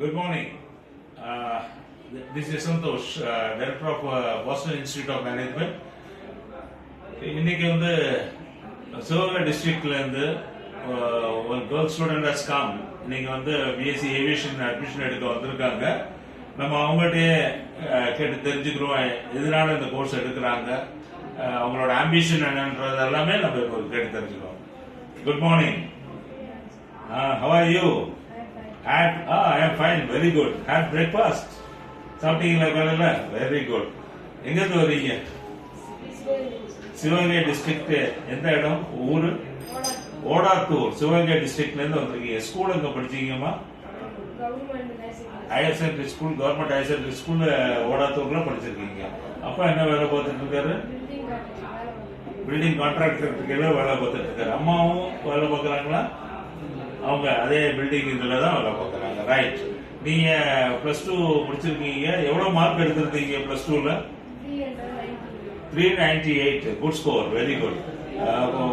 Good morning. This is Santosh, Director of Boston Institute of Management. இன்னைக்கு வந்து சிவகங்கை டிஸ்ட்ரிக்ட்ல இருந்து ஒரு கேர்ள் ஸ்டூடெண்ட் ஹஸ் கம். இன்னைக்கு வந்து பிஎஸ்சி ஏவியேஷன் அட்மிஷன் எடுக்க வந்திருக்காங்க. நம்ம அவங்கள்ட்டயே கேட்டு தெரிஞ்சுக்கிறோம் எதனால இந்த கோர்ஸ் எடுக்கிறாங்க, அவங்களோட ஆம்பிஷன் என்னன்றது எல்லாமே நம்ம இப்போ கேட்டு தெரிஞ்சுக்கிறோம். Good morning. How are you? I am fine, very good. Had breakfast? சாப்பிட்டீங்களா காலையில? Very good. எங்க இருந்து வரீங்க? சிவகங்கை டிஸ்ட்ரிக்ட். எந்த இடம்? ஊரு? ஓடாத்தூர். சிவகங்கை டிஸ்ட்ரிக்ட்ல இருந்து வந்திருக்கீங்க. ஸ்கூல் எங்க படிச்சீங்கம்மா? Higher secondary school, government higher secondary school ஓடாத்தூர்ல படிச்சிருக்கீங்க. அப்பா என்ன வேலை பார்த்துட்டு இருக்காரு? பில்டிங் கான்ட்ராக்டருக்கு வேலை பார்த்துட்டு இருக்காரு. அம்மாவும் வேலை பார்க்கறாங்களா? அவங்க அதே பில்டிங் இதுல தான் வேலை பார்க்கறாங்க. ரைட். நீங்க பிளஸ் டூ முடிச்சிருக்கீங்க. எவ்வளவு மார்க் எடுத்திருக்கீங்க பிளஸ் டூல? 398. Good score, very good.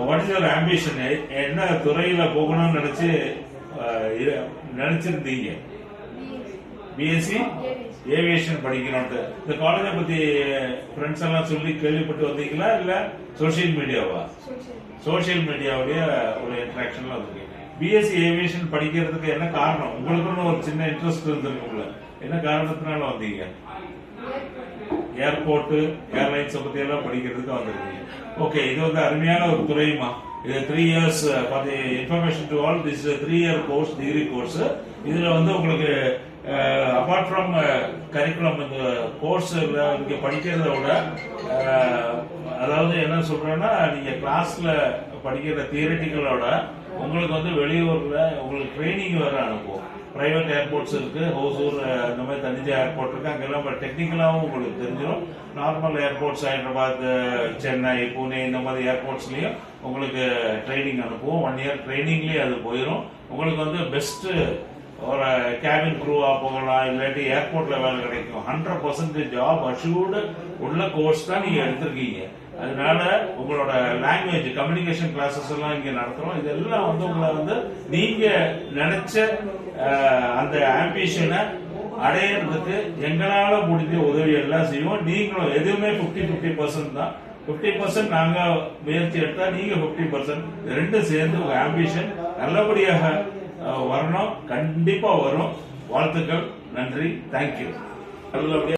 What is your ambition? என்ன துறையில போகணும்னு நினைச்சிருந்தீங்க? BSc aviation படிக்கணும்ட்டு. இந்த காலேஜை பத்தி ஃப்ரெண்ட்ஸ் எல்லாம் சொல்லி கேள்விப்பட்டு வந்தீங்களா, இல்ல சோசியல் மீடியாவா? சோசியல் மீடியாவுடைய ஒரு இன்ட்ராக்ஷன்ல வந்திருக்கீங்க. பிஎஸ்சி ஏவியேஷன் படிக்கிறதுக்கு என்ன காரணம்? உங்களுக்குன்னு ஒரு சின்ன இன்ட்ரெஸ்ட் இருந்திருக்கும்ல, என்ன காரணத்தினால வந்தீங்க? ஏர்போர்ட், ஏர்லைன்ஸ் பத்தி எல்லாம் படிக்கிறதுக்கு வந்திருக்கீங்க. ஓகே, இது வந்து அருமையான ஒரு துறைமா. இது 3 years for the information to all. This 3 year course, degree course. இதுல வந்து உங்களுக்கு அபார்ட் ஃப்ரம் கரிக்குலம், இந்த கோர்ஸ் இங்க படிக்கிறத விட, அதாவது என்ன சொல்றேன்னா, நீங்க கிளாஸ்ல படிக்கிற தியரிட்டிகளோட உங்களுக்கு வந்து வெளியூர்ல உங்களுக்கு ட்ரைனிங் வேற அனுப்புவோம். பிரைவேட் ஏர்போர்ட்ஸ் இருக்கு, ஹோசூர், இந்த மாதிரி தனிஜா ஏர்போர்ட் இருக்கு. அங்கெல்லாம் டெக்னிக்கலாவும் உங்களுக்கு தெரிஞ்சிடும். நார்மல் ஏர்போர்ட்ஸ் ஹைதராபாத், சென்னை, புனே, இந்த மாதிரி ஏர்போர்ட்ஸ்லயும் உங்களுக்கு ட்ரைனிங் அனுப்புவோம். 1 year ட்ரைனிங்லயே அது போயிடும். உங்களுக்கு வந்து பெஸ்ட் ஒரு கேபின் க்ரூவா போகலாம், இல்லாட்டி ஏர்போர்ட்ல வேலை கிடைக்கும். 100% ஜாப் அஷ்யூர்டு உள்ள கோர்ஸ் தான் நீங்க எடுத்திருக்கீங்க. அதனால உங்களோட லாங்குவேஜ் கம்யூனிகேஷன் கிளாஸஸ் எல்லாம் இங்க நடத்துறோம். இதெல்லாம் வந்து உங்களை வந்து நீங்க நினைச்ச அந்த ஆம்பிஷனை அடையிறதுக்கு எங்களால முடிஞ்ச உதவி எல்லாம் செய்வோம். நீங்களும் எதுவுமே 50-50% தான். 50% நாங்க முயற்சி எடுத்தா, நீங்க 50%. ரெண்டும் சேர்ந்து உங்க ஆம்பிஷன் நல்லபடியாக வரணும். கண்டிப்பா வரும். வாழ்த்துக்கள். நன்றி. தேங்க்யூ. நல்லபடியா